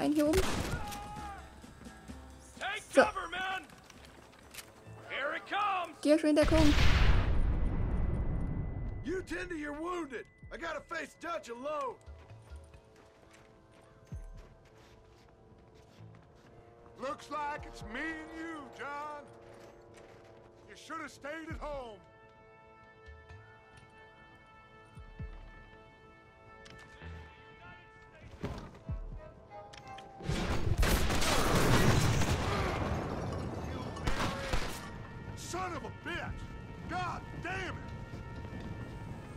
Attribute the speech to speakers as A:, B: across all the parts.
A: Ein hier oben. So. Geh schon in Deckung.
B: You tend to your wounded. I gotta face Dutch alone.
C: Looks like it's me and you, John. You should have stayed at home. Son of a bitch! God damn it!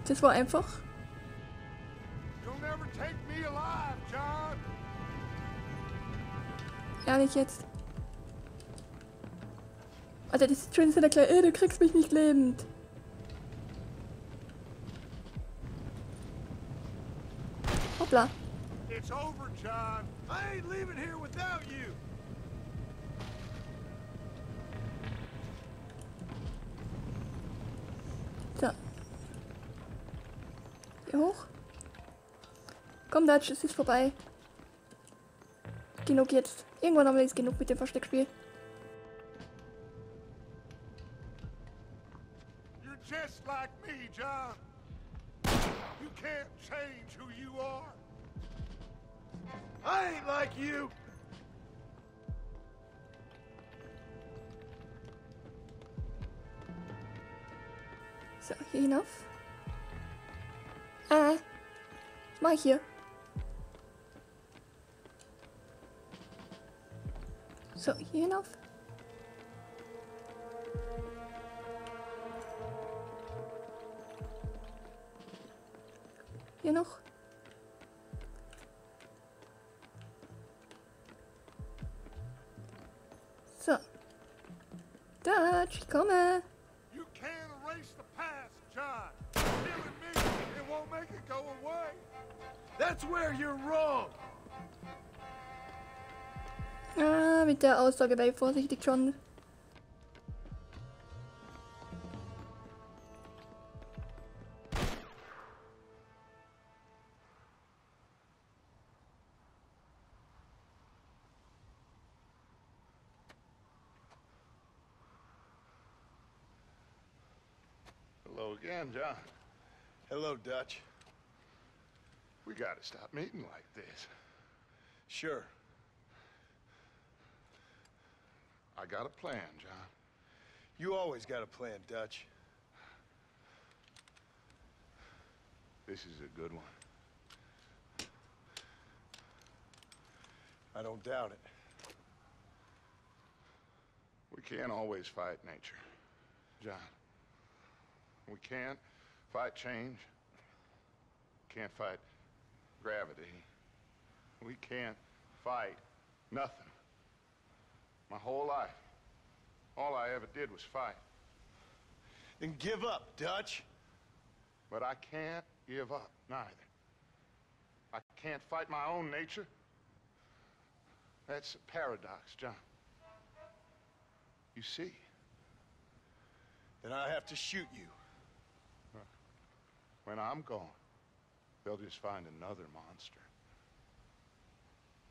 A: Das war einfach.
C: You'll never take me alive, John.
A: Ehrlich jetzt. Alter, das ist schon so der Kleine. Du kriegst mich nicht lebend. Hoppla.
C: It's over, John.
B: I ain't leaving here without you.
A: So. Hier hoch. Komm, Dutch, es ist vorbei. Genug jetzt. Irgendwann haben wir jetzt genug mit dem Versteckspiel.
C: You're just like me, John. You can't change who you are.
B: I ain't like you.
A: So, hier hinauf. Was mach ich hier? So, hier hinauf. Hier noch. So. Dutch, ich komme.
C: You can't erase the past, John. Killing me, it won't make it go away.
B: That's where you're wrong.
A: Mit der Aussage wäre ich vorsichtig schon.
C: Hello again, John.
B: Hello, Dutch.
C: We gotta stop meeting like this.
B: Sure.
C: I got a plan, John.
B: You always got a plan, Dutch.
C: This is a good one.
B: I don't doubt it.
C: We can't always fight nature, John. We can't fight change. Can't fight gravity. We can't fight nothing. My whole life, all I ever did was fight.
B: Then give up, Dutch.
C: But I can't give up, neither. I can't fight my own nature. That's a paradox, John. You see?
B: Then I have to shoot you.
C: When I'm gone, they'll just find another monster.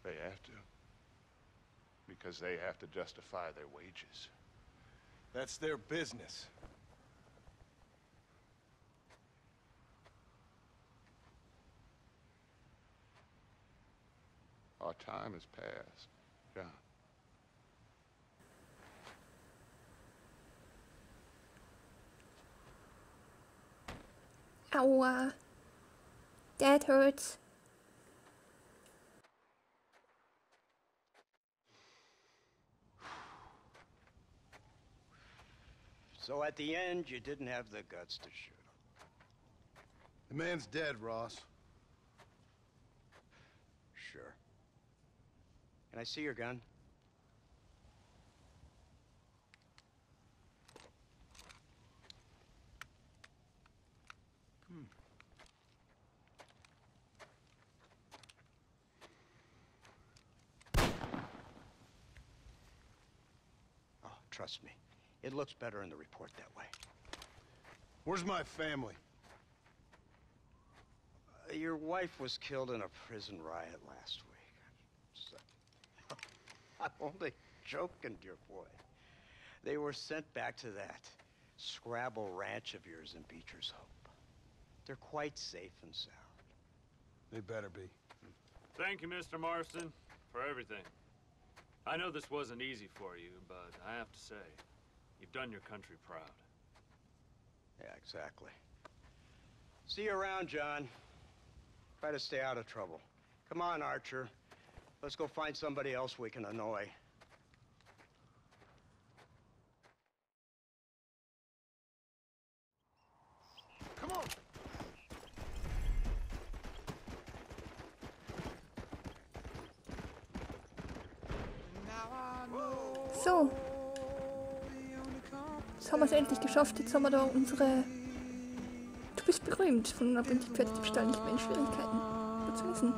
C: They have to. Because they have to justify their wages.
B: That's their business.
C: Our time has passed, John.
A: Aua. That hurts.
D: So at the end, you didn't have the guts to shoot him.
B: The man's dead, Ross.
D: Sure. Can I see your gun? Oh, trust me. It looks better in the report that way.
B: Where's my family?
D: Your wife was killed in a prison riot last week. I'm only joking, dear boy. They were sent back to that Scrabble ranch of yours in Beecher's Hope. They're quite safe and sound.
B: They better be.
E: Thank you, Mr. Marston, for everything. I know this wasn't easy for you, but I have to say, you've done your country proud.
D: Yeah, exactly. See you around, John. Try to stay out of trouble. Come on, Archer. Let's go find somebody else we can annoy.
B: Come on!
A: So. Jetzt haben wir es endlich geschafft. Jetzt haben wir da unsere... Du bist berühmt. Von nun ab sind die Pferdediebstahl nicht mehr in Schwierigkeiten. Gut zu wissen.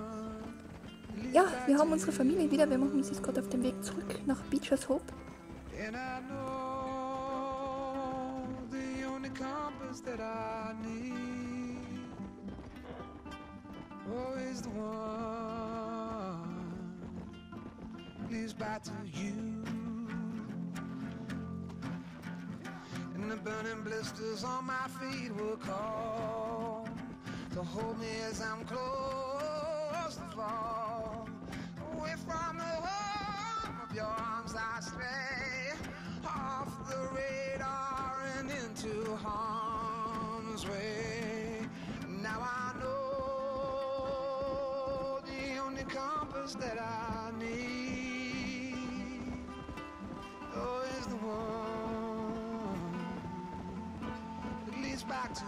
A: Ja, wir haben unsere Familie wieder. Wir machen uns jetzt gerade auf den Weg zurück nach Beecher's Hope.
F: And the burning blisters on my feet will call to hold me as I'm close to fall. Away from the warmth of your arms I stray, off the radar and into harm's way. Now I know the only compass that I need, oh, is the one that leads back to you.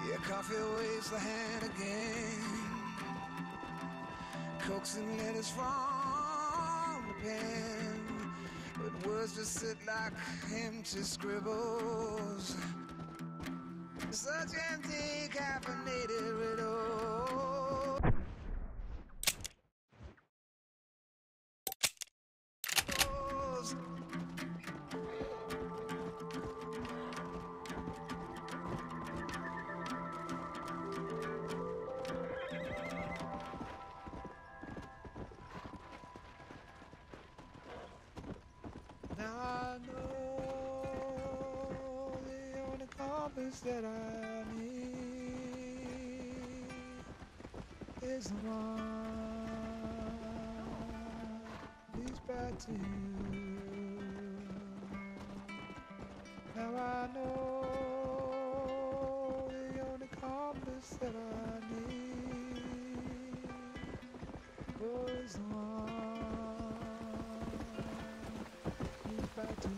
F: Yeah, coffee waves the hand again, coaxing letters from the pen, but words just sit like empty scribbles, such empty caffeinated riddles. Now I know the only compass that I need is the one leads back to you. Now I know the only compass that I need, oh, is the one leads back to you.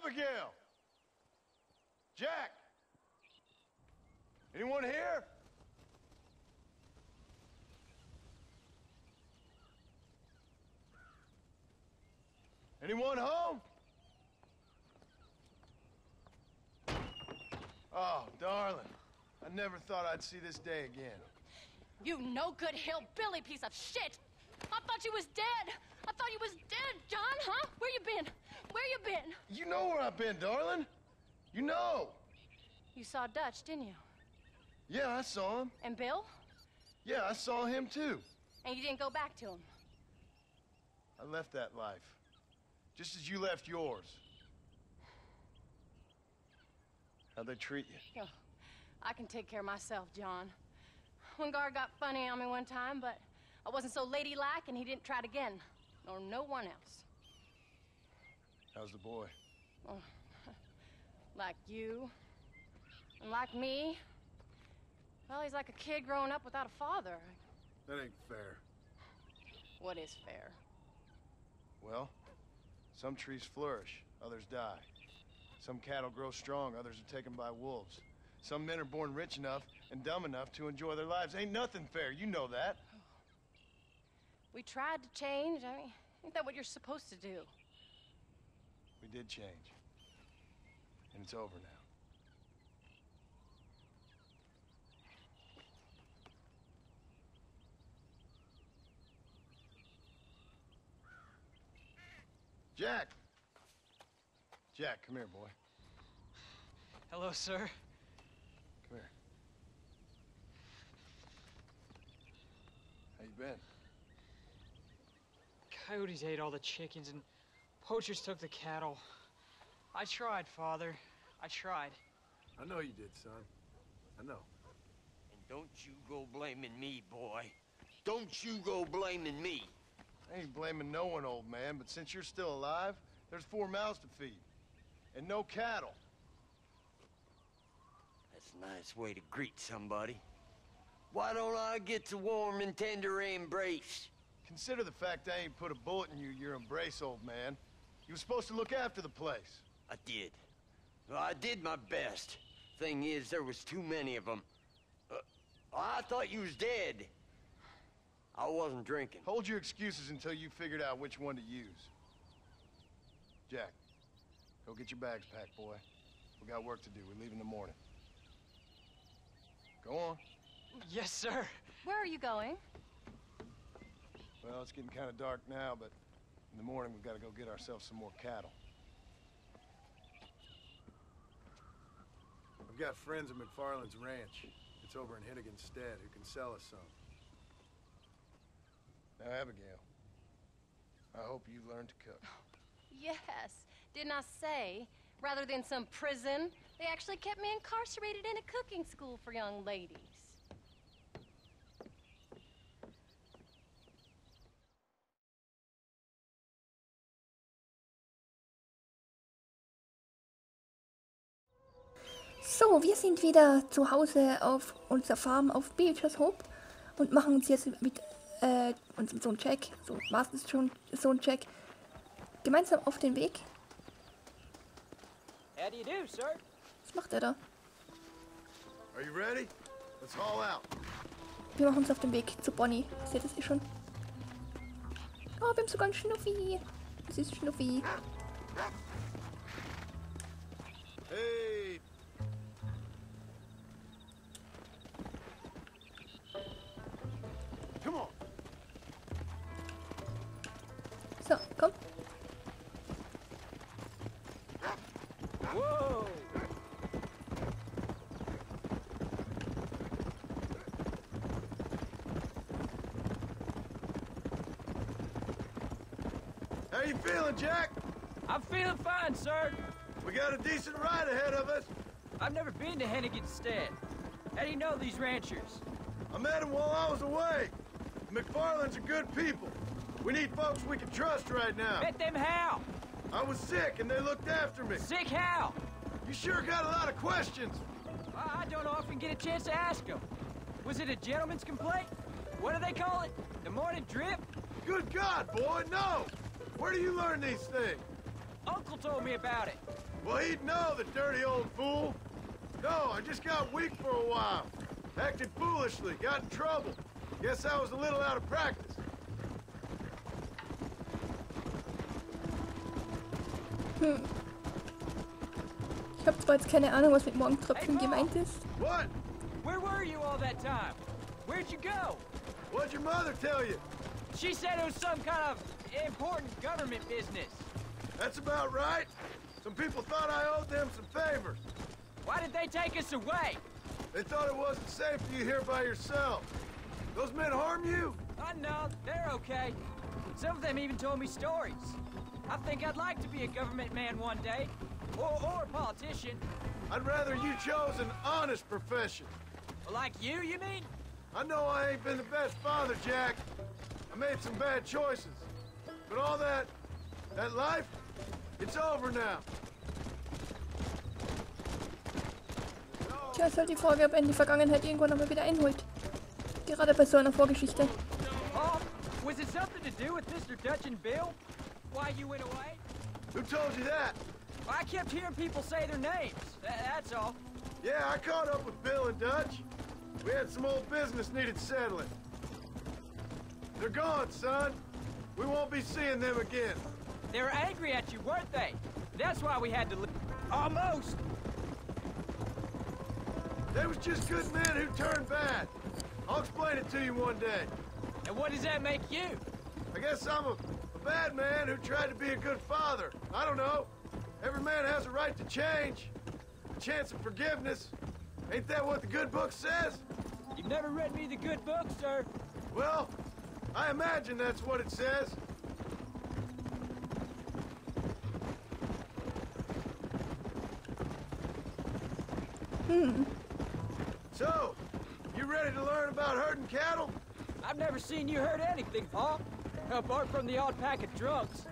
B: Abigail! Jack! Anyone here? Anyone home? Oh, darling. I never thought I'd see this day again.
G: You no good hillbilly piece of shit! I thought you was dead! I thought you was dead, John, huh? Where you been? Where you been?
B: You know where I've been, darling. You know.
G: You saw Dutch, didn't you?
B: Yeah, I saw him.
G: And Bill?
B: Yeah, I saw him too.
G: And you didn't go back to him?
B: I left that life. Just as you left yours. How'd they treat you?
G: Oh, I can take care of myself, John. One guard got funny on me one time, but I wasn't so ladylike and he didn't try it again. Nor no one else.
B: How's the boy?
G: Oh, like you. And like me. Well, he's like a kid growing up without a father.
B: That ain't fair.
G: What is fair?
B: Well, some trees flourish, others die. Some cattle grow strong, others are taken by wolves. Some men are born rich enough and dumb enough to enjoy their lives. Ain't nothing fair, you know that.
G: We tried to change. I mean, ain't that what you're supposed to do?
B: We did change. And it's over now. Jack! Jack, come here, boy.
H: Hello, sir.
B: Come here. How you been?
H: Coyotes ate all the chickens and poachers took the cattle. I tried, Father. I tried.
B: I know you did, son. I know.
I: And don't you go blaming me, boy. Don't you go blaming me.
B: I ain't blaming no one, old man, but since you're still alive, there's 4 mouths to feed. And no cattle.
I: That's a nice way to greet somebody. Why don't I get the warm and tender embrace?
B: Consider the fact I ain't put a bullet in your embrace, old man. You were supposed to look after the place.
I: I did. Well, I did my best. Thing is, there was too many of them. I thought you was dead. I wasn't drinking.
B: Hold your excuses until you figured out which one to use. Jack, go get your bags packed, boy. We got work to do. We leave in the morning. Go on.
H: Yes, sir.
G: Where are you going?
B: Well, it's getting kind of dark now, but in the morning we've got to go get ourselves some more cattle. I've got friends at McFarland's ranch. It's over in Hennigan's stead who can sell us some. Now, Abigail, I hope you learned to cook.
G: Yes. Didn't I say, rather than some prison, they actually kept me incarcerated in a cooking school for young ladies.
A: So, wir sind wieder zu Hause auf unserer Farm auf Beatrice Hope und machen uns jetzt mit unserem Sohn Jack, so Marstons Sohn Jack, gemeinsam auf den Weg.
H: How do you do, sir?
A: Was macht er da?
B: Are you ready? Let's haul out.
A: Wir machen uns auf den Weg zu Bonnie. Seht ihr das schon? Oh, wir haben sogar einen Schnuffi. Das ist Schnuffi.
B: Hey! Come on.
A: So, komm.
H: Whoa!
B: How you feeling, Jack?
H: I'm feeling fine, sir.
B: We got a decent ride ahead of us.
H: I've never been to Hennigan's stead. How do you know these ranchers?
B: I met them while I was away. McFarland's are good people. We need folks we can trust right now.
H: Met them how?
B: I was sick and they looked after me.
H: Sick how?
B: You sure got a lot of questions.
H: I don't often get a chance to ask them. Was it a gentleman's complaint? What do they call it? The morning drip?
B: Good God, boy, no! Where do you learn these things?
H: Uncle told me about it.
B: Well, he'd know, the dirty old fool. No, I just got weak for a while. Acted foolishly, got in trouble. Guess I was a little out of practice.
A: Ich habe zwar jetzt keine Ahnung, was mit Morgentröpfchen gemeint ist.
C: What?
H: Where were you all that time? Where'd you go?
C: What'd your mother tell you?
H: She said it was some kind of important government business.
C: That's about right. Some people thought I owed them some favors.
H: Why did they take us away?
C: They thought it wasn't safe for you here by yourself. Those men harm you?
H: No, they're okay. Some of them even told me stories. I think I'd like to be a government man one day. Or a politician.
C: I'd rather you chose an honest profession.
H: Like you mean?
C: I know I ain't been the best father, Jack. I made some bad choices. But all that life, it's over now.
A: Tja, ist halt die Frage, ob einen die Vergangenheit irgendwann nochmal wieder einholt. Gerade bei so einer Vorgeschichte.
H: Oh, was it something to do with Mr. Dutch and Bill? Why you went away?
C: Who told you that?
H: I kept hearing people say their names. That's all.
C: Yeah, I caught up with Bill and Dutch. We had some old business needed settling. They're gone, son. We won't be seeing them again.
H: They were angry at you, weren't they? That's why we had to leave. Almost.
C: They was just good men who turned bad. I'll explain it to you one day.
H: And what does that make you?
C: I guess I'm a bad man who tried to be a good father. I don't know. Every man has a right to change. A chance of forgiveness. Ain't that what the good book says?
H: You've never read me the good book, sir.
C: Well, I imagine that's what it says. So, you ready to learn about herding cattle?
H: I've never seen you hurt anything, Paul. Apart from the odd pack of drugs.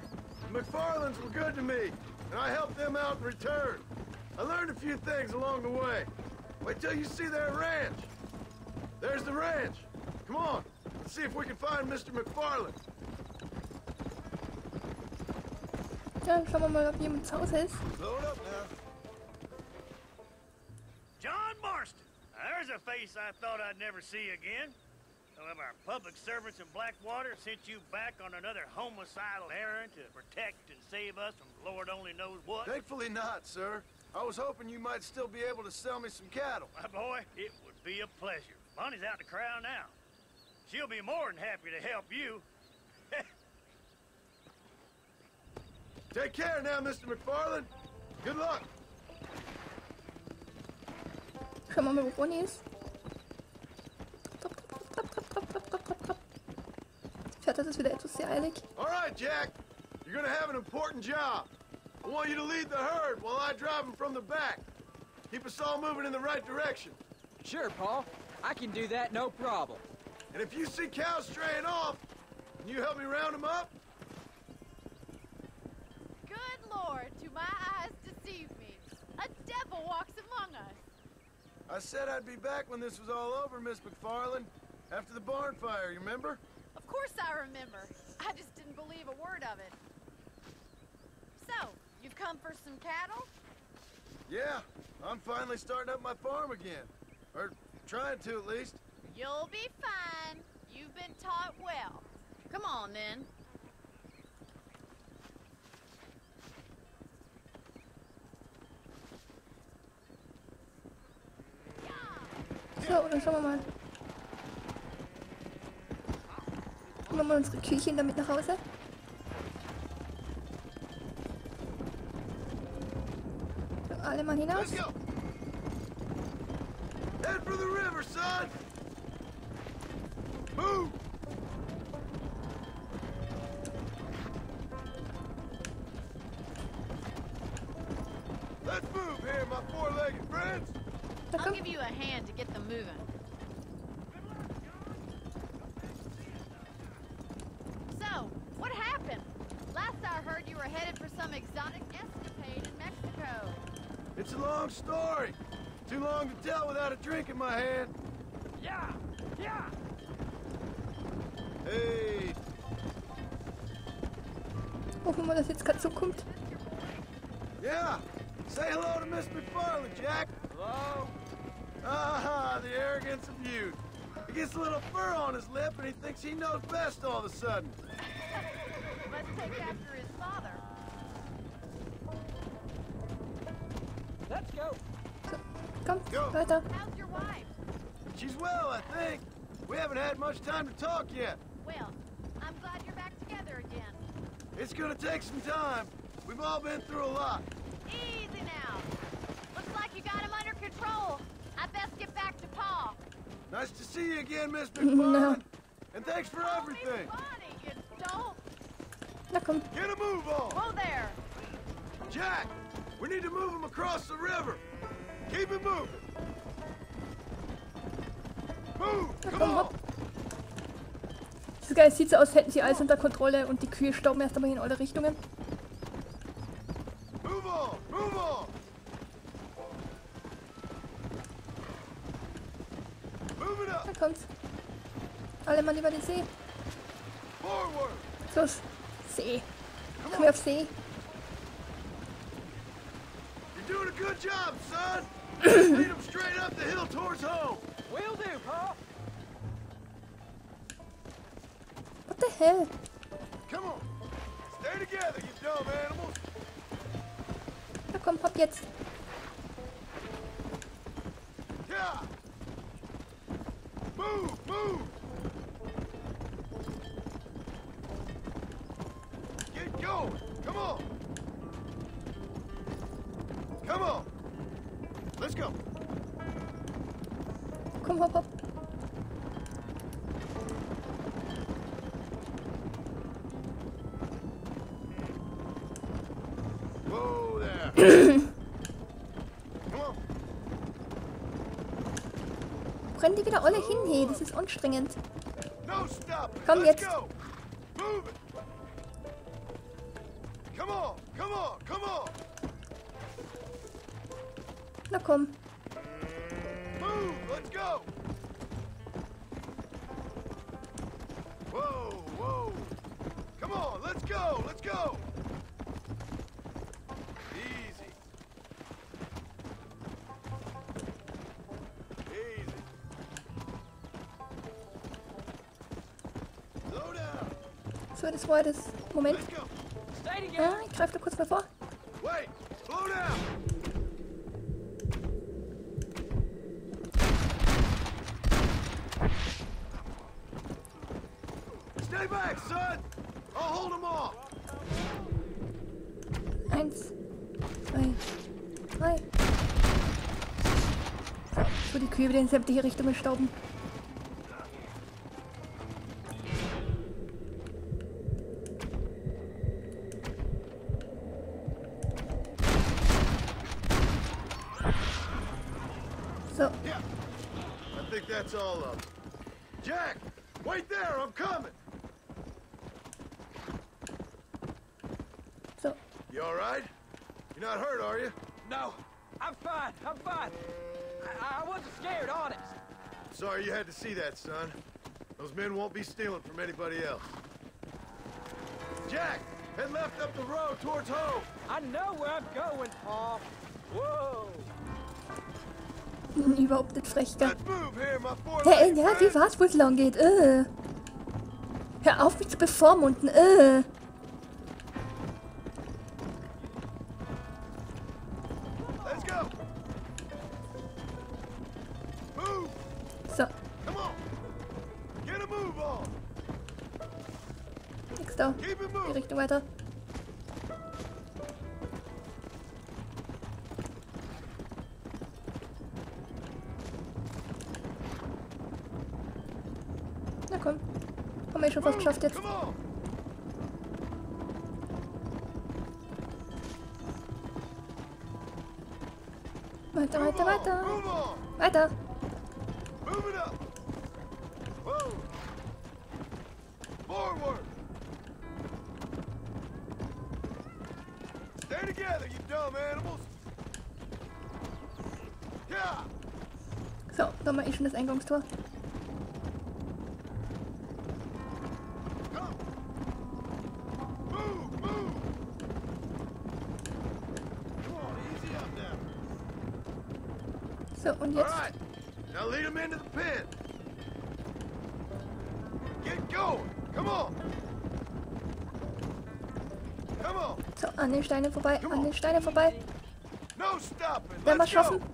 C: The McFarlands were good to me, and I helped them out in return. I learned a few things along the way. Wait till you see their ranch. There's the ranch. Come on, let's see if we can find Mr. McFarland.
A: Ja, schauen wir mal, ob jemand zu Hause ist.
C: Load up now.
J: John Marston. There's a face I thought I'd never see again. Some of our public servants in Blackwater sent you back on another homicidal errand to protect and save us from Lord only knows what.
C: Thankfully not, sir. I was hoping you might still be able to sell me some cattle.
J: My boy, it would be a pleasure. Bonnie's out to corral now. She'll be more than happy to help you.
C: Take care now, Mr. McFarland. Good luck.
A: Schauen wir mal, wo Bonnie ist. Pferd hat es wieder etwas sehr eilig.
C: All right, Jack. You're gonna have an important job. I want you to lead the herd while I drive them from the back. Keep us all moving in the right direction.
H: Sure, Paul. I can do that, no problem.
C: And if you see cows straying off, can you help me round them up?
K: Good Lord, do my eyes deceive me? A devil walks among us.
C: I said I'd be back when this was all over, Miss McFarland. After the barn fire, you remember?
K: Of course I remember. I just didn't believe a word of it. So, you've come for some cattle?
C: Yeah, I'm finally starting up my farm again. Or trying to, at least.
K: You'll be fine. You've been taught well. Come on, then.
A: So, dann schauen wir mal. Nehmen wir mal unsere Küchen damit nach Hause. So, alle mal hinaus.
C: Let's go. Head for the river, son. Move. Let's move here, my four-legged friends.
K: I'll give you a hand to get them moving. So, what happened? Last I heard you were headed for some exotic escapade in Mexico.
C: It's a long story. Too long to tell without a drink in my hand.
H: Yeah! Yeah!
C: Hey.
A: Hoffen wir, dass jetzt gerade so kommt.
C: Yeah. Say hello to Miss McFarland, Jack.
H: Hello?
C: Ah, the arrogance of youth. He gets a little fur on his lip and he thinks he knows best all of a sudden.
K: Must take after his father.
H: Let's go.
A: So, komm, weiter.
K: How's your wife?
C: She's well, I think. We haven't had much time to talk yet.
K: Well, I'm glad you're back together again.
C: It's gonna take some time. We've all been through a lot.
K: Easy now. Looks like you got him under control. I best get back to Pa.
C: Nice to see you again, Miss McFarland. And thanks for everything.
K: Funny, you don't.
A: Na komm.
C: Get a move on.
K: Whoa there.
C: Jack, we need to move him across the river. Keep it moving. Move,
A: Na
C: come
A: komm,
C: on.
A: hopp. Das Geil, sieht so aus, hätten sie alles unter Kontrolle und die Kühe stauben erst einmal in alle Richtungen.
C: Move on, move on. Move it up.
A: Da kommt's. Alle Mann über den See.
C: Forward.
A: Los, See. Komm hier auf See.
C: You're doing a good job, son. Lead him straight up the hill towards home.
H: Will do, Pa.
A: What the hell?
C: Come on. Stay together, you dumb animals.
A: Na komm, hopp jetzt.
C: Yeah. Move, move. Get going. Come on. Come on. Let's go.
A: Komm, hopp, hopp.
C: Whoa there. Come on.
A: Brennen die wieder alle hin, hey, das ist anstrengend.
C: No stop.
A: Komm
C: Let's
A: jetzt.
C: go. Move it. Come on. Come on. Come on.
A: Na komm.
C: Move. Let's go. Whoa, whoa. Come on. Let's go. Let's go. Easy. Easy. Slow down.
A: So, das war das. Moment.
C: Let's go.
H: Stay
A: Ja,
H: together.
A: ich greife da kurz mal vor.
C: Wait. Slow down. Stay back, son. I'll hold him off.
A: 1, 2, 3. So, wo die Kühe wieder in sämtliche Richtungen stauben. So,
C: Yeah. I think that's all of them. Jack, wait there. I'm coming.
A: so.
C: You all right? You're not hurt, are you?
H: No, I'm fine. I'm fine. I wasn't scared, honest.
C: Sorry you had to see that, son. Those men won't be stealing from anybody else. Jack, head left up the road towards home.
H: I know where I'm going, Pa. Whoa.
A: Überhaupt nicht frech, gell?
C: Let's move here, my four
A: Ja,
C: legged
A: ja, wie
C: friend.
A: war's, wo es lang geht? Hör auf, mich zu bevormunden.
C: Let's go. Move.
A: So,
C: Come on. Get a move on.
A: nix da.
C: Keep it
A: Die
C: moving.
A: Richtung weiter. Na komm. Haben wir schon fast geschafft jetzt.
C: Come on.
A: Weiter,
C: Move
A: weiter,
C: on.
A: weiter.
C: Move on.
A: Weiter.
C: Move it up. Whoa. Forward. Stay together, you dumb animals. Yeah.
A: So, da haben wir schon das Eingangstor.
C: Come. Move, move. Come on, easy up now.
A: So, und
C: All
A: jetzt.
C: right. Now lead them into the pen. Get going. Come on. Come on.
A: So, an den Steinen vorbei, an den Steinen vorbei.
C: No stopping.
A: Werden wir
C: Let's
A: schaffen?
C: go.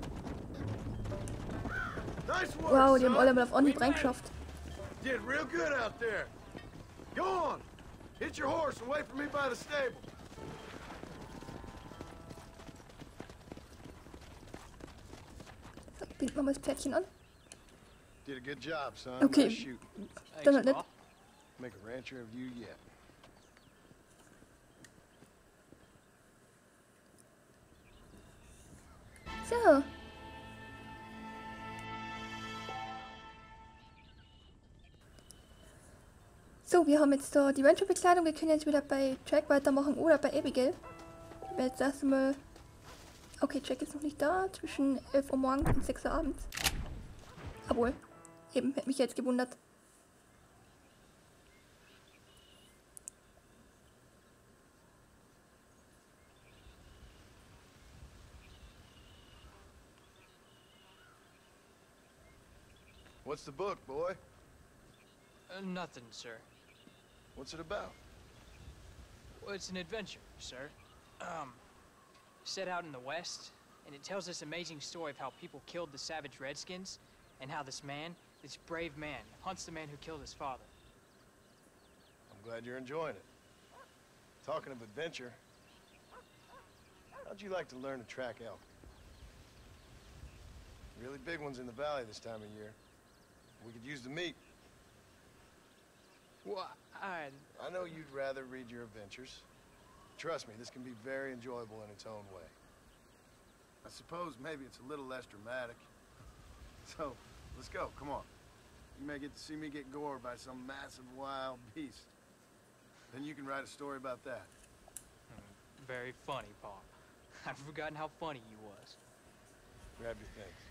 C: Nice work,
A: Wow, die haben
C: son.
A: alle mal auf Anhieb reingeschafft.
C: Did real good out there. Go on. Hit your horse and wait for me by the stable.
A: So, binden wir mal das Pferdchen an.
B: Did a good job, son.
A: Okay.
B: Nice shooting.
A: Dann halt nicht.
B: Make a rancher of you yet.
A: So. So, wir haben jetzt da die Ranger-Bekleidung. Wir können jetzt wieder bei Jack weitermachen oder bei Abigail. Ich werde jetzt erstmal... Okay, Jack ist noch nicht da. Zwischen 11 Uhr morgens und 6 Uhr abends. Obwohl, eben, hätte mich jetzt gewundert.
B: What's the book, boy?
H: Nothing, sir.
B: What's it about?
H: Well, it's an adventure, sir. Set out in the West, and it tells this amazing story of how people killed the savage Redskins, and how this man, this brave man, hunts the man who killed his father.
B: I'm glad you're enjoying it. Talking of adventure, how'd you like to learn to track elk? Really big ones in the valley this time of year. We could use the meat.
H: Well,
B: I know you'd rather read your adventures. Trust me, this can be very enjoyable in its own way.
C: I suppose maybe it's a little less dramatic. So, let's go. Come on. You may get to see me get gored by some massive wild beast. Then you can write a story about that.
H: Very funny, Paul. I've forgotten how funny you was.
B: Grab your things.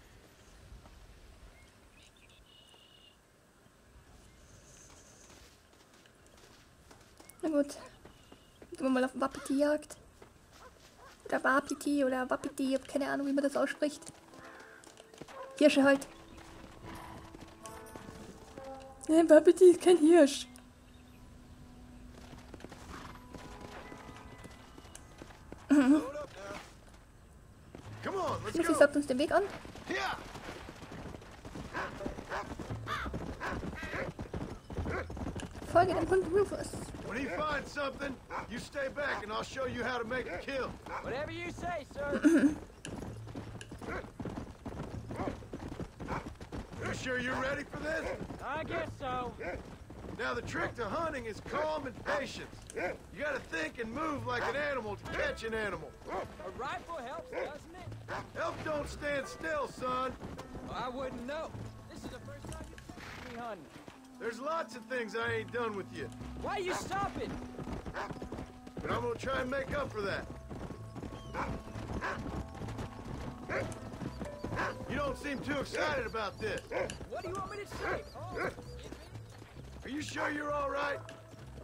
A: Na gut. Gehen wir mal auf Wapiti-Jagd. Oder Wapiti oder Wapiti, ich hab keine Ahnung, wie man das ausspricht. Hirsche halt. Nein, Wapiti ist kein Hirsch. Lucy sagt uns den Weg an. Folge dem Hund Rufus.
C: When he finds something, you stay back and I'll show you how to make a kill.
H: Whatever you say, sir.
C: You sure you're ready for this?
H: I guess so.
C: Now the trick to hunting is calm and patience. You gotta think and move like an animal to catch an animal.
H: A rifle helps, doesn't it?
C: Elk don't stand still, son.
H: Well, I wouldn't know. This is the first time you've seen me hunting.
C: There's lots of things I ain't done with you.
H: Why are you stopping?
C: But I'm gonna try and make up for that. You don't seem too excited about this.
H: What do you want me to say, Paul?
C: Are you sure you're all right?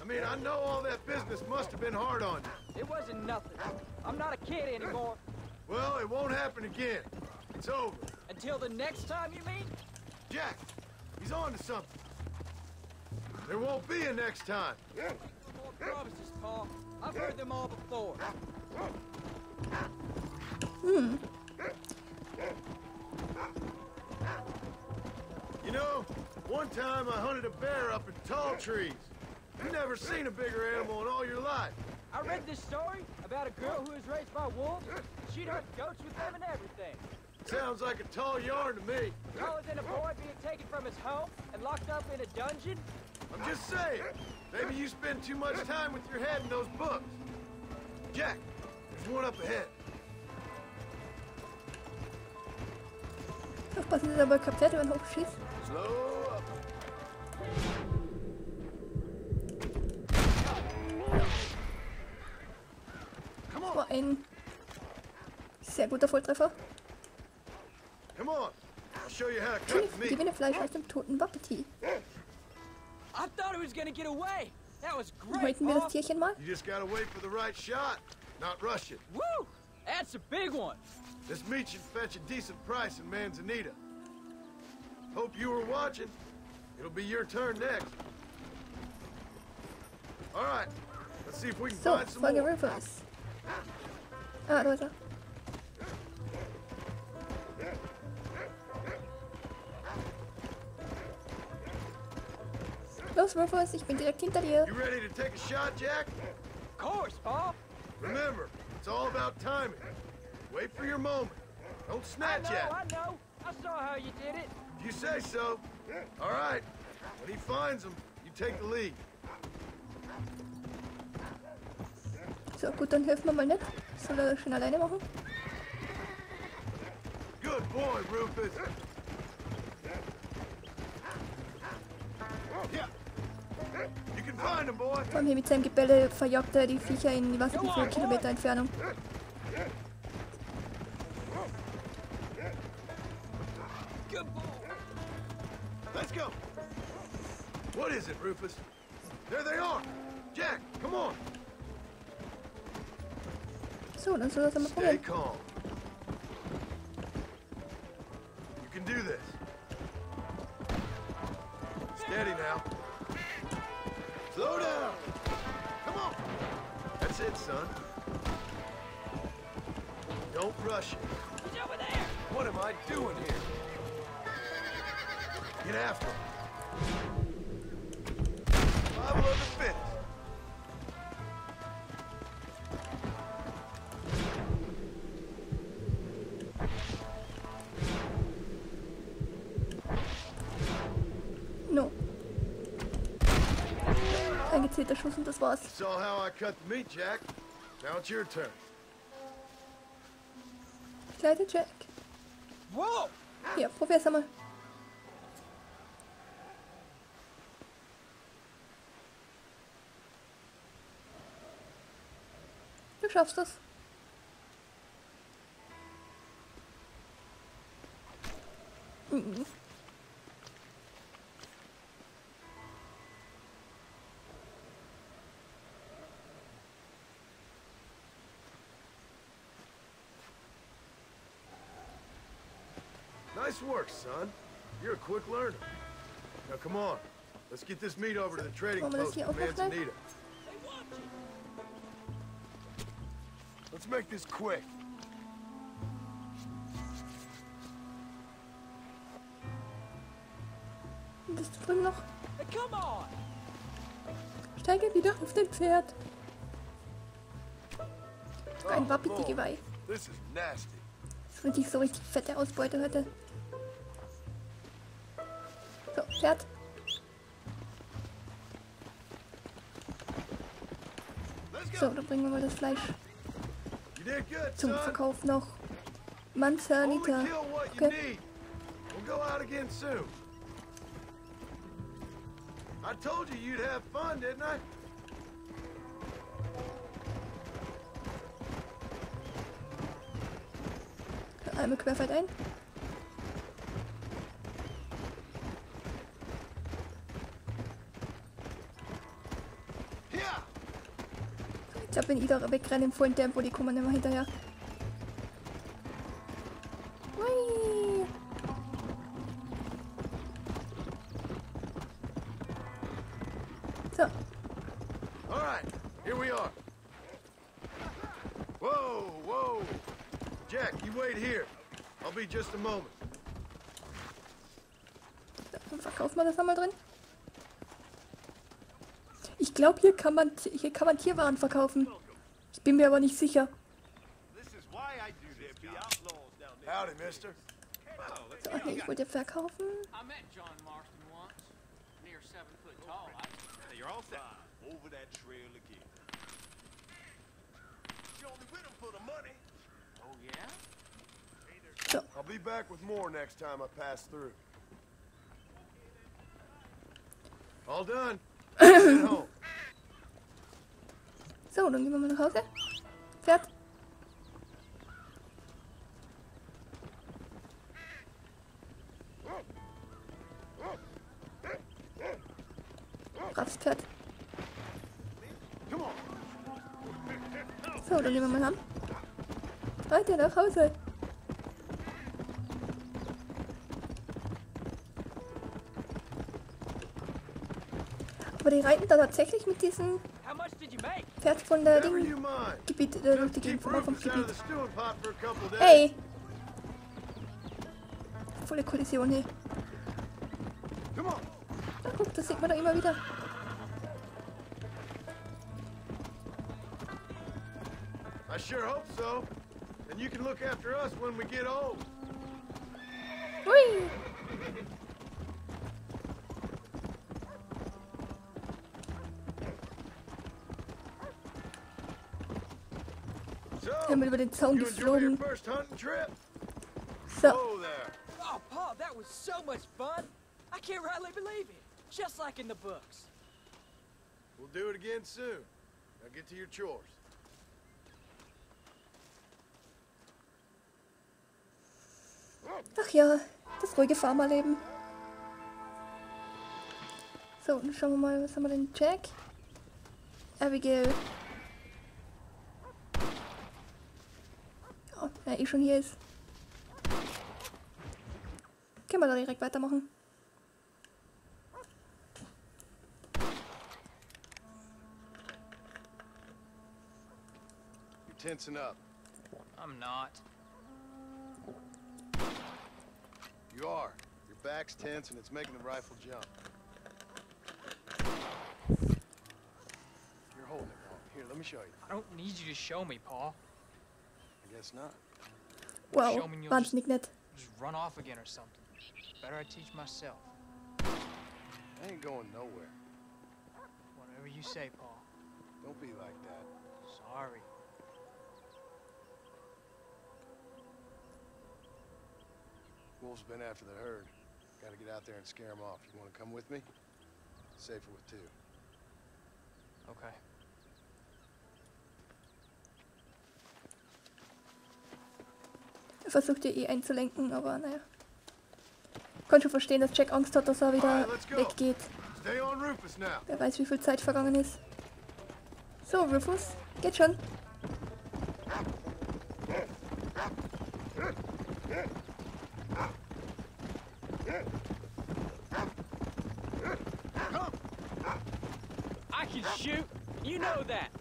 C: I mean, I know all that business must have been hard on you.
H: It wasn't nothing. I'm not a kid anymore.
C: Well, it won't happen again. It's over.
H: Until the next time, you mean?
C: Jack, he's on to something. There won't be a next time.
H: No more promises, Paul. I've heard them all before.
C: You know, one time I hunted a bear up in tall trees. You've never seen a bigger animal in all your life.
H: I read this story about a girl who was raised by wolves. She'd hunt goats with them and everything.
C: Sounds like a tall yarn to me.
H: Taller than a boy being taken from his home and locked up in a dungeon.
C: I'm just saying, maybe you spend too much time with your head in those books. Jack, there's one up ahead.
A: Aufpassen, dass er aber kaputt über den Hof schießt.
C: Slow up.
A: Das war ein sehr guter Volltreffer.
C: Come on, I'll show you how to cut the meat.
A: Gewinne Fleisch aus dem toten Wapiti.
H: I thought he was gonna get away. That was great.
A: Halten wir das Tierchen mal.
C: You just gotta wait for the right shot, not rush it.
H: Woo! That's a big one.
C: This meat should fetch a decent price in Manzanita. Hope you were watching. It'll be your turn next. All right, let's see if we can
A: So,
C: find some
A: Folge
C: more.
A: Rufus. Ah, da ist er. Los, Rufus, ich bin direkt hinter dir.
C: You ready to take a shot, Jack?
H: Of course, Bob.
C: Remember, it's all about timing. Wait for your moment. Don't snatch at it.
H: I know. I saw how you did it.
C: If you say so. All right. When he finds them, you take the lead.
A: So, gut, dann helfen wir mal nicht. Soll er das schon alleine machen?
C: Good boy, Rufus. Yeah. You can find him, boy.
A: Vor allem hier mit seinem Gebelle verjagt er die Viecher in, was, wie viele Kilometer Entfernung.
C: Let's go. What is it, Rufus? There they are. Jack, come on.
A: So, dann soll das einmal
C: Stay
A: probieren.
C: calm. You can do this. Steady now. Slow down. Come on. That's it, son. Don't rush it.
H: He's over there.
C: What am I doing here? Get after him. Bible of the fittest.
A: No. Ein gezielter Schuss und das war's.
C: Saw how I cut the meat, Jack. Now it's your turn.
A: Kleiner Jack.
H: Whoa.
A: Hier, probier's einmal. Du schaffst das. Mhm.
C: Nice work, son. You're a quick learner. Now come on. Let's get this meat over to the trading
A: Wollen wir das
C: post
A: hier
C: with
A: auch noch schnell?
C: Manzanita. Let's make this quick.
A: Bist du drüben noch?
H: Hey, come on.
A: Steige wieder auf dein Pferd. Ein wappige
C: Lord,
A: Geweih.
C: This is nasty.
A: Das ist richtig so richtig fette Ausbeute heute. So, Pferd.
C: Let's
A: So,
C: go.
A: dann bringen wir mal das Fleisch
C: You did good,
A: zum
C: son.
A: Verkauf noch.
C: Only
A: Manzanita.
C: kill what you
A: Okay.
C: need. We'll go out again soon. I told you you'd have fun, didn't I?
A: Einmal querfeld ein.
C: Yeah.
A: Ich glaube, wenn ich da wegrenne im vollen Tempo, die kommen immer hinterher. Hui. So,
C: All right, here we are. Whoa, whoa. Jack, you wait here. I'll be just a moment.
A: dann verkaufen wir das einmal drin. Ich glaube, hier kann man Tierwaren verkaufen. Ich bin mir aber nicht sicher.
C: This is why I do this job. Howdy, mister.
A: So, nee, ich wollte verkaufen.
H: I met John Marston once. Near 7 foot tall.
C: You're all set. Over that trail again. You only with him for the money.
H: Oh, yeah?
A: So,
C: I'll be back with more next time I pass through. All done. Get home.
A: so, dann gehen wir mal nach Hause. Pferd. Braves Pferd.
C: Come on.
A: So, dann gehen wir mal heim. Leute, nach Hause. Aber die reiten da tatsächlich mit diesem
H: How much did you make?
A: Pferd von der
C: Never you
A: Ding
C: mind.
A: Gebiet, durch
C: Just
A: die Gegend
C: keep
A: vom
C: Rufus out of the
A: Gebiet.
C: stewing pot for a couple days.
A: Hey! Volle Kollision hier.
C: Come on.
A: Na guck. das sieht man da immer wieder.
C: I sure hope so. And you can look after us when we get old.
A: Hui! Wir haben über den Zaun geflogen. So.
H: Oh, Paul, that was so much fun. I can't rightly believe it. Just like in the books.
C: We'll do it again soon. Now get to your chores.
A: Ach ja, das ruhige Farmerleben. So, dann schauen wir mal, was haben wir denn? Jack? Abigail. Ja, wer eh schon hier ist. Können wir da direkt weitermachen.
B: You're tensing up.
H: I'm not.
B: You are. Your back's tense and it's making the rifle jump. You're holding it wrong. Here, let me show you.
H: I don't need you to show me, Paul.
B: I guess not.
A: Wow,
H: Show me you'll
A: wahnsinnig nett.
H: Just run off again or something. Better I teach myself.
B: I ain't going nowhere.
H: Whatever you say, Paul.
B: Don't be like that.
H: Sorry.
B: Wolf's been after the herd. Gotta get out there and scare them off. You wanna come with me? Safer with two.
H: Okay.
A: Er versucht ihr eh einzulenken, aber naja. Ich kann schon verstehen, dass Jack Angst hat, dass er wieder weggeht. Wer weiß, wie viel Zeit vergangen ist. So, Rufus, geht schon.
H: I can shoot. You know that.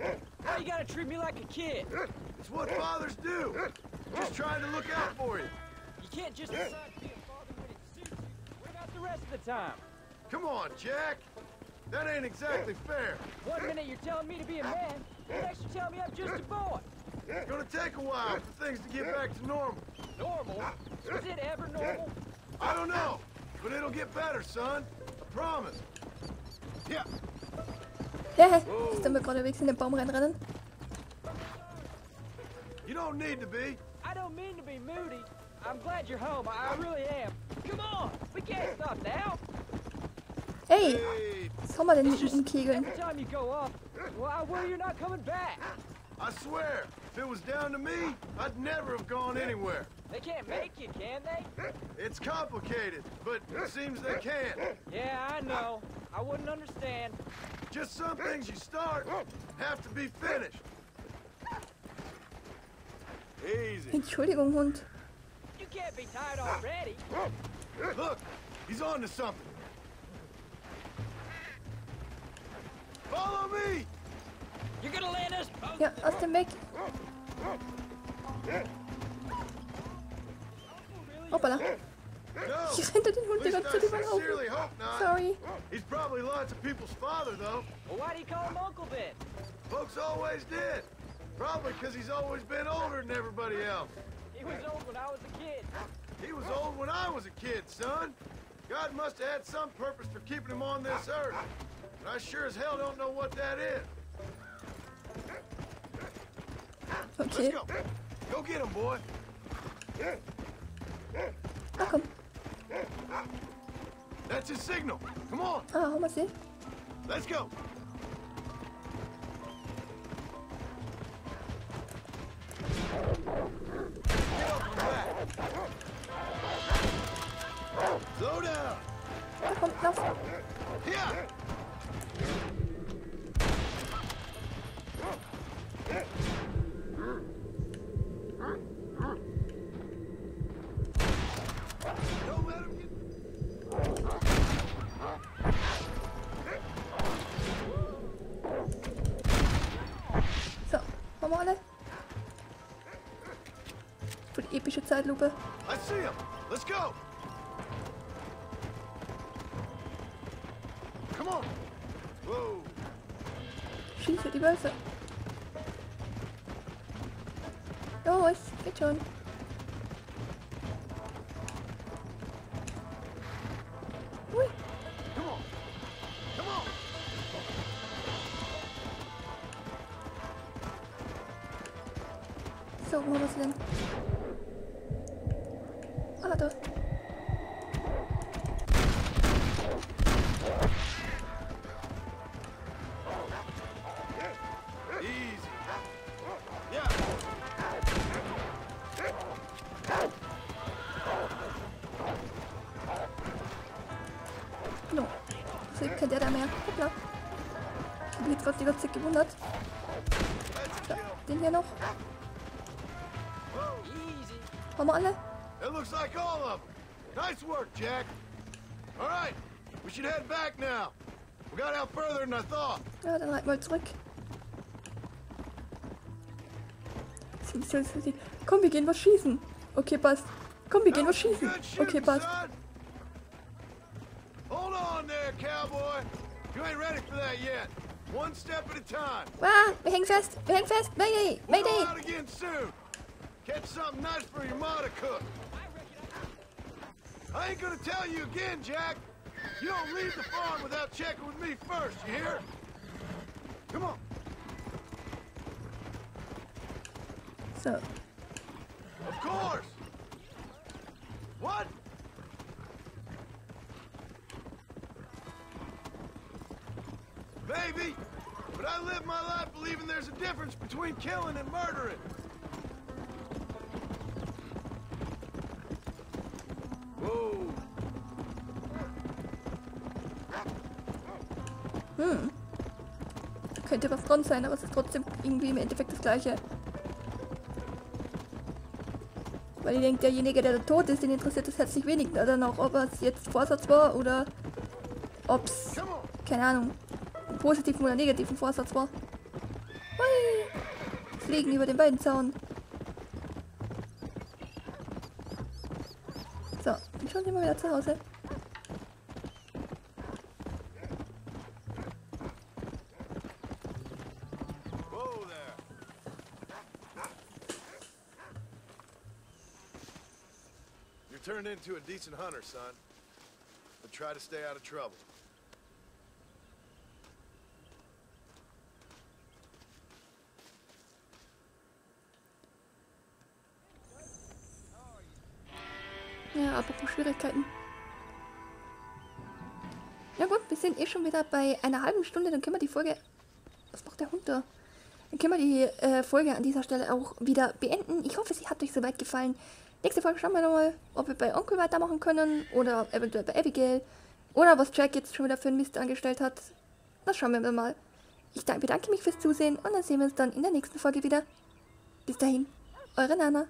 H: Why you gotta treat me like a kid?
C: It's what fathers do. Just trying to look out for you.
H: You can't just decide to be a father when it suits you. What about the rest of the time?
C: Come on, Jack. That ain't exactly fair.
H: 1 minute you're telling me to be a man, the next you're telling me I'm just a boy.
C: It's gonna take a while for things to get back to normal.
H: Normal? Is it ever normal?
C: I don't know, but it'll get better, son. I promise. Yeah.
A: Hehe, ist dann mal geradewegs in den Baum reinrennen.
C: You don't need to be.
H: I don't mean to be moody. I'm glad you're home. I really am. Come on, we can't stop now.
A: Hey, was haben wir denn mit dem Kegeln?
H: Every time you go off, well, I worry you're not coming back.
C: I swear, if it was down to me, I'd never have gone anywhere.
H: They can't make you, can they?
C: It's complicated, but it seems they can.
H: Yeah, I know. I wouldn't understand.
C: Just some things you start have to be finished. Easy.
A: Entschuldigung, Hund.
H: You can't be tired already.
C: Look, he's on to something. Follow me!
H: You're gonna land us both.
A: Ja, aus dem Weg. Hoppala. Ich renne den Hund die ganze Zeit überlaufen. Sorry.
C: He's probably lots of people's father, though.
H: Well, why do you call him Uncle then?
C: Folks always did. Probably because he's always been older than everybody else.
H: He was old when I was a kid.
C: He was old when I was a kid, son. God must have had some purpose for keeping him on this earth. And I sure as hell don't know what that is.
A: Okay.
C: Let's go. Go get him, boy.
A: Ach komm.
C: That's his signal. Come on.
A: Ah, haben wir sie?
C: Let's go. Get up and back. Slow down.
A: Da kommt Lauf.
C: Yeah. Don't let him get...
A: So, haben wir alle? Für die epische Zeitlupe.
C: I see him. Let's go. Come on. Whoa.
A: Schieße die Wölfe. Los, geht schon. Hui.
C: Come on. Come on.
A: So, wo haben wir sie denn? Ah, da.
C: Easy. Yeah.
A: No. So, kennt der da mehr. Hoppla. Ich hab mich jetzt gerade die ganze Zeit gewundert. So, den hier noch. Haben wir alle?
C: It looks like all of them. Nice work, Jack. All right, we should head back now. We got out further than I thought.
A: Ja, dann halt mal zurück. Komm, wir gehen was schießen. Okay, passt. Komm, wir gehen was schießen. Okay, passt.
C: Hold on there, cowboy. You ain't ready for that yet. One step at a time.
A: Ah, wir hängen fest. Wir hängen fest. Mayday.
C: We'll go
A: Mayday.
C: out again soon. Catch something nice for your ma to cook. I ain't gonna tell you again, Jack. You don't leave the farm without checking with me first, you hear? Come on.
A: So.
C: Of course. What? Maybe, but I live my life believing there's a difference between killing and murdering. Whoa.
A: Könnte was dran sein, aber es ist trotzdem irgendwie im Endeffekt das Gleiche. Weil ich denke, derjenige, der da tot ist, den interessiert es herzlich wenig dann auch, ob es jetzt Vorsatz war oder ob es, keine Ahnung, einen positiven oder negativen Vorsatz war. Hui! Fliegen über den Weidenzaun. So, und schon sind wir wieder zu Hause.
C: Whoa there. You're turned into a decent hunter, son. But try to stay out of trouble.
A: Ja, apropos Schwierigkeiten. Ja gut, wir sind eh schon wieder bei einer halben Stunde, dann können wir die Folge... Was macht der Hund da? Dann können wir die Folge an dieser Stelle auch wieder beenden. Ich hoffe, sie hat euch soweit gefallen. Nächste Folge schauen wir nochmal, ob wir bei Onkel weitermachen können oder eventuell bei Abigail. Oder was Jack jetzt schon wieder für einen Mist angestellt hat. Das schauen wir mal. Ich bedanke mich fürs Zusehen und dann sehen wir uns dann in der nächsten Folge wieder. Bis dahin, eure Nana.